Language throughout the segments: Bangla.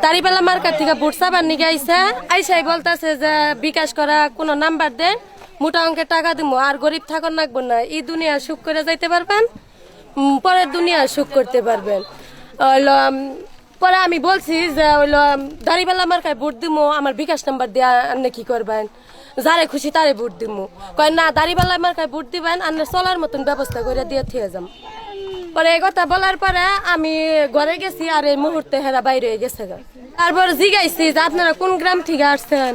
দাড়িপাল্লা মার্কেট থেকে ভোট চাবার নিয়ে আইসাই বলতেছে যে বিকাশ করা কোনো নাম্বার দেন, মোটা অঙ্কের টাকা দিব, আর গরিব থাকুন লাগবো না, এই দুনিয়া সুখ করে যাইতে পারবেন, পরের দুনিয়া সুখ করতে পারবেন। পরে আমি বলছি যে দাড়িপাল্লা মার্কায় ভোট দিব, আমার বিকাশ নাম্বার দিয়ে আপনি কি করবেন, যারে খুশি তারে ভোট দিব। কয় না, দাড়িপাল্লা মার্কায় ভোট দিবেন, আপনার চলার মতন ব্যবস্থা করে দিয়ে থিয়ে যাম। পরে এই কথা বলার পরে আমি ঘরে গেছি, আর এই মুহূর্তে হেরা বাইরে হয়ে গেছে। তারপর জিগাইছি যে আপনারা কোন গ্রাম থেকে আসছেন,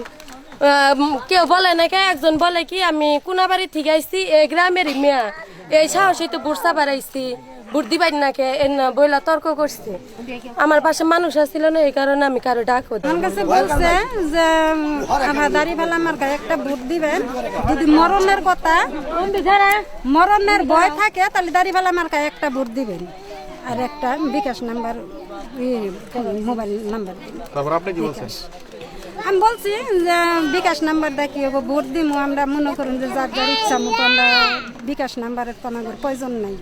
কেউ বলে নাকি, একজন বলে কি আমি কোনাবাড়ি থেকে আইছি, এই গ্রামেরই মেয়া, এই সাহসী তো বুড়সা বাড়াইছি, ভোট দিবাই নাকি বইলা তর্ক করছে। আমার পাশে মানুষ আসছিল না, এই কারণে আমি কারো ডাকো। আমার কাছে বলছে যে আমার দাড়িপাল্লা মার্কায় একটা ভোট দিবেন, যদি মরণের কথা, মরণের ভয় থাকে তাহলে দাড়িপাল্লা মার্কায় একটা ভোট দিবেন, আর একটা বিকাশ নাম্বার, মোবাইল নাম্বার। তারপর আপনি কি বলছেন? আমি বলছি যে বিকাশ নাম্বারটা কি হবে, ভোট দিব আমরা মনে করুন যে যার যার ইচ্ছা মতো, আমরা বিকাশ নাম্বারের তো আমাদের প্রয়োজন নাই,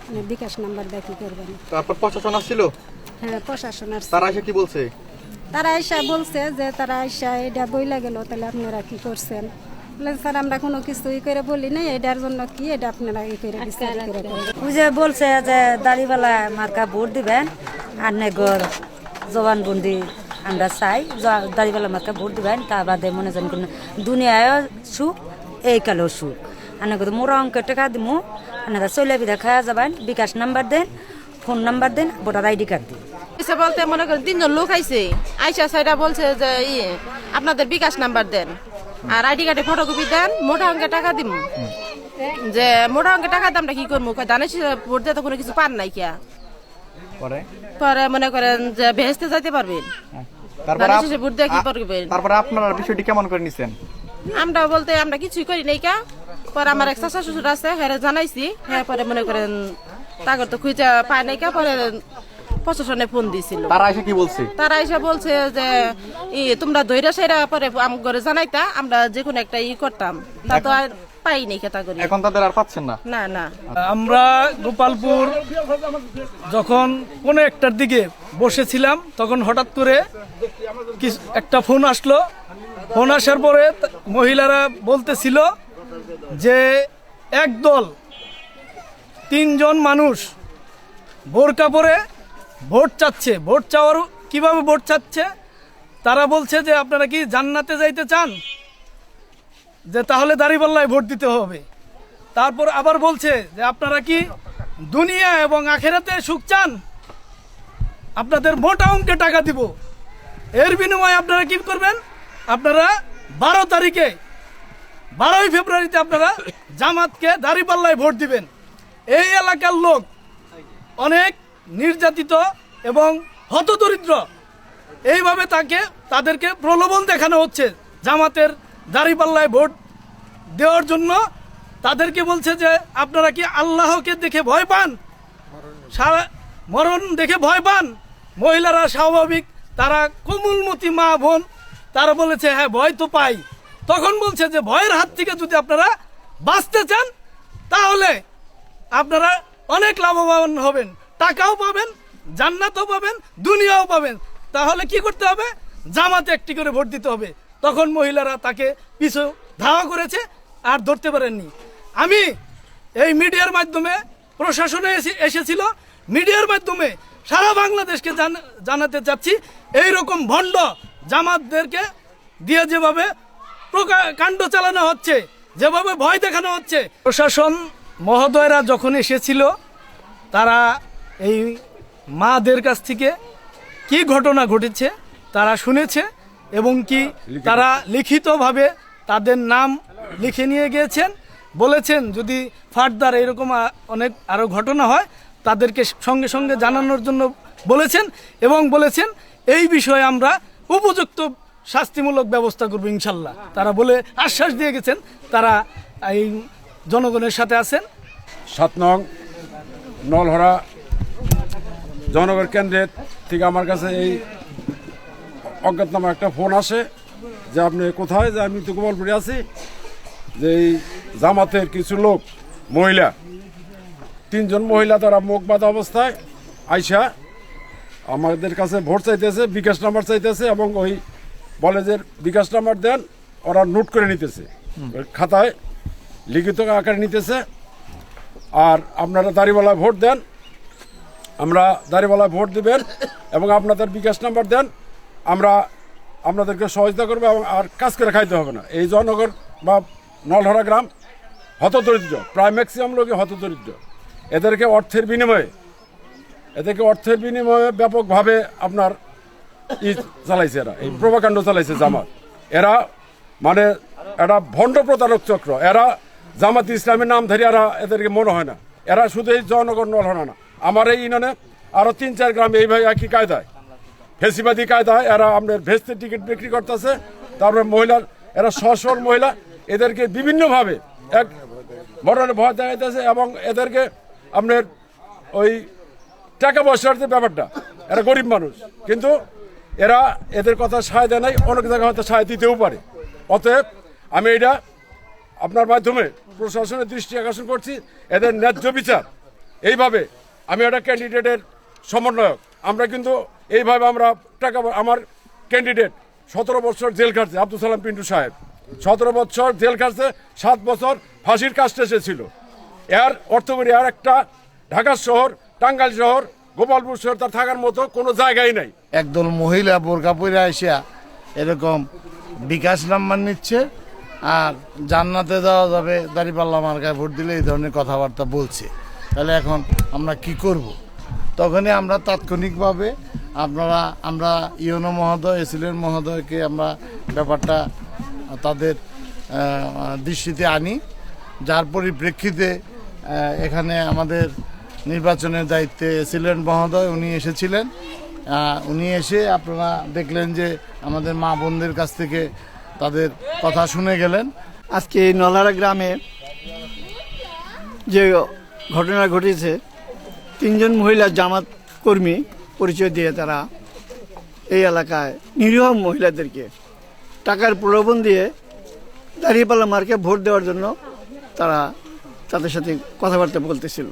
মানে বিকাশ নাম্বারটা কি করবেন। তারপর প্রশাসন আসছিল? হ্যাঁ, প্রশাসন আসছে। তারা এসে কি বলছে? তারা আইসা বলছে যে তারা আইসা এটা বইলা গেল, তাহলে আপনারা কি করছেন? স্যার আমরা কোনো কিছুই করে বলি নাই, এটার জন্য কি এটা আপনারা ই করে বিচার করে বুঝে বলছে যে দাড়িপাল্লা মার্কা ভোট দিবেন, আর নেগর জবানবন্দি আমরা চাই, দাড়িপাল্লা মার্কা ভোট দিবেন, তা বাদে মনে জানি কোনো দুনিয়ায় সুখ, এই কালেও সুখ। আনাকে তো মোরা অঙ্কের টাকা দিমু, আনাকে চলে বিধা খাওয়া যাবেন, বিকাশ নাম্বার দেন, ফোন নাম্বার দেন, ভোটার আইডি কার্ড দিন। বলতে মনে করেন 3 জন লোক আইছে, আইসা সাইডা বলছে যে আপনাদের বিকাশ নাম্বার দেন আর আইডি কার্ডে ফটোকপি দেন, মোটা অঙ্কের টাকা দিব। যে মোটা অঙ্কের টাকা দামটা কি করবো, জানিস ভোট দিয়ে তো কোনো কিছু পান নাই কিয়া। পরে মনে করেন যে ভেস্তে যাইতে পারবেন, ভোট দিয়ে কি করবেন। তারপরে আপনারা বিষয়টি কেমন করে নিছেন? আমরা বলতে আমরা কিছুই করি নাই কা। পরে আমার এক চাচা শ্বশুর আছে, হ্যাঁ জানাইছি, হ্যাঁ পরে মনে করেন তাগর তো খুঁজে পায় নাই কা। পরে প্রশাসনে ফোন দিছিল, তারা এসে কি বলছে? তারা এসে বলছে যে তোমরা ধৈর্য সেরা পরে ঘরে জানাইতা, আমরা যে কোনো একটা করতাম, তা তো আর পাই নাই খেতা করি। এখন তাদের আর পাচ্ছেন না? না না। আমরা গোপালপুর যখন কোনো একটার দিকে বসেছিলাম, তখন হঠাৎ করে একটা ফোন আসলো। ফোন আসার পরে মহিলারা বলতেছিল যে একদল 3 জন মানুষ বোরকা পরে ভোট চাচ্ছে। ভোট চাওয়ার কিভাবে ভোট চাচ্ছে, তারা বলছে যে আপনারা কি জান্নাতে যাইতে চান, যে তাহলে দাড়িপাল্লায় ভোট দিতে হবে। তারপর আবার বলছে যে আপনারা কি দুনিয়া এবং আখেরাতে সুখ চান, আপনাদের মোটা অঙ্কে টাকা দিব, এর বিনিময়ে আপনারা কি করবেন, আপনারা 12 তারিখে 12ই ফেব্রুয়ারিতে আপনারা জামাতকে দাড়িপাল্লায় ভোট দিবেন। এই এলাকার লোক অনেক নির্যাতিত এবং হতদরিদ্র, এইভাবে তাদেরকে প্রলোভন দেখানো হচ্ছে জামাতের দাড়িপাল্লায় ভোট দেওয়ার জন্য। তাদেরকে বলছে যে আপনারা কি আল্লাহকে দেখে ভয় পান, মরণ দেখে ভয় পান? মহিলারা স্বাভাবিক, তারা কোমলমতি মা বোন, তারা বলেছে হ্যাঁ ভয় তো পাই। তখন বলছে যে ভয়ের হাত থেকে যদি আপনারা বাঁচতে চান, তাহলে আপনারা অনেক লাভবান হবেন, টাকাও পাবেন, জান্নাতও পাবেন, দুনিয়াও পাবেন। তাহলে কি করতে হবে, জামাতে একটি করে ভোট দিতে হবে। তখন মহিলারা তাকে পিছু ধাওয়া করেছে, আর ধরতে পারেননি। আমি এই মিডিয়ার মাধ্যমে, প্রশাসনে এসেছিল, মিডিয়ার মাধ্যমে সারা বাংলাদেশকে জানাতে চাচ্ছি, এইরকম ভণ্ড জামাতদেরকে দিয়ে যেভাবে কাণ্ড চালানো হচ্ছে, যেভাবে ভয় দেখানো হচ্ছে। প্রশাসন মহোদয়রা যখন এসেছিল, তারা এই মাদের কাছ থেকে কি ঘটনা ঘটেছে তারা শুনেছে, এবং কি তারা লিখিতভাবে তাদের নাম লিখে নিয়ে গিয়েছেন। বলেছেন যদি ফার্দার এরকম অনেক আরও ঘটনা হয় তাদেরকে সঙ্গে সঙ্গে জানানোর জন্য বলেছেন, এবং বলেছেন এই বিষয়ে আমরা উপযুক্ত শাস্তিমূলক ব্যবস্থা করব ইনশাল্লাহ। তারা বলে আশ্বাস দিয়ে গেছেন, তারা এই জনগণের সাথে আছেন। 7 নং নলহরা জনগণ কেন্দ্রের থেকে আমার কাছে এই অজ্ঞাতনামা একটা ফোন আসে যে আপনি কোথায়, যে আমি তো গোপালপুরে আছি, যে এই জামাতের কিছু লোক মহিলা 3 জন মহিলা, তারা মুখ বাঁধা অবস্থায় আইসা আমাদের কাছে ভোট চাইতেছে, বিকাশ নাম্বার চাইতেছে, এবং ওই বলে যে বিকাশ নাম্বার দেন, ওরা নোট করে নিতেছে, ওই খাতায় লিখিত আকারে নিতেছে। আর আপনারা দাঁড়িওয়ালায় ভোট দেন, আমরা দাঁড়িওয়ালায় ভোট দিবেন, এবং আপনাদের বিকাশ নাম্বার দেন, আমরা আপনাদেরকে সহযোগিতা করবো, এবং আর কাজ করে খাইতে হবে না। এই জনগণ বা নলহরা গ্রাম হতদরিদ্র, প্রায় ম্যাক্সিমাম লোকই হতদরিদ্র। এদেরকে অর্থের বিনিময়ে ব্যাপকভাবে আপনার চালাইছে, এরা এই প্রভাকাণ্ড চালাইছে জামাত। এরা মানে একটা ভণ্ড প্রতারক চক্র। এরা জামাত ইসলামের নাম ধরে এরা, এদেরকে মনে হয় না এরা শুধু এই জনগণ নলহরা না, আমার এই ইউনিয়নে আরো 3-4 গ্রামে এইভাবে একই কায়দায়, ফেসিবাদী কায়দায় এরা আপনার ভেস্তের টিকিট বিক্রি করতেছে। তারপরে মহিলার, এরা সশল মহিলা, এদেরকে বিভিন্নভাবে এক মরণে ভয় দেখাইতেছে, এবং এদেরকে আপনার ওই টাকা পয়সার যে ব্যাপারটা, এরা গরিব মানুষ, কিন্তু এরা এদের কথা সায় দেয় নাই, অনেক জায়গায় হয়তো সায় দিতেও পারে। অতএব আমি এটা আপনার মাধ্যমে প্রশাসনের দৃষ্টি আকর্ষণ করছি, এদের ন্যায্য বিচার। এইভাবে আমি একটা ক্যান্ডিডেটের সমন্বয়ক, আমরা কিন্তু এইভাবে আমরা টাকা, আমার ক্যান্ডিডেট 17 বছর জেল খাটছে, আব্দুল সালাম পিন্টু সাহেব 17 বছর জেল খাটছে, 7 বছর ফাঁসির কাস্টে এসেছিল। এর অর্থ করি আর একটা ঢাকা শহর, টাঙ্গাইল শহর, গোপালপুর শহর তার থাকার মতো কোনো জায়গাই নাই। একদল মহিলা বোরকা পরে আসিয়া এরকম বিকাশ নাম্বার নিচ্ছে, আর জান্নাতে যাওয়া যাবে দাঁড়িপাল্লা মার্কায় ভোট দিলে, এই ধরনের কথাবার্তা বলছে। তাহলে এখন আমরা কি করব? তখনই আমরা তাৎক্ষণিকভাবে আমরা ইউনো মহোদয়, এসিলেন মহোদয়কে আমরা ব্যাপারটা তাদের দৃষ্টিতে আনি, যার পরিপ্রেক্ষিতে এখানে আমাদের নির্বাচনের দায়িত্বে এসিলেন্ট মহোদয় উনি এসেছিলেন। উনি এসে আপনারা দেখলেন যে আমাদের মা বোনদের কাছ থেকে তাদের কথা শুনে গেলেন। আজকে এই নলহরা গ্রামে যে ঘটনা ঘটেছে, 3 মহিলা জামাত কর্মী পরিচয় দিয়ে তারা এই এলাকায় নিরীহ মহিলাদেরকে টাকার প্রলোভন দিয়ে দাঁড়িপাল্লা মার্কে ভোট দেওয়ার জন্য তারা তাদের সাথে কথাবার্তা বলতেছিল।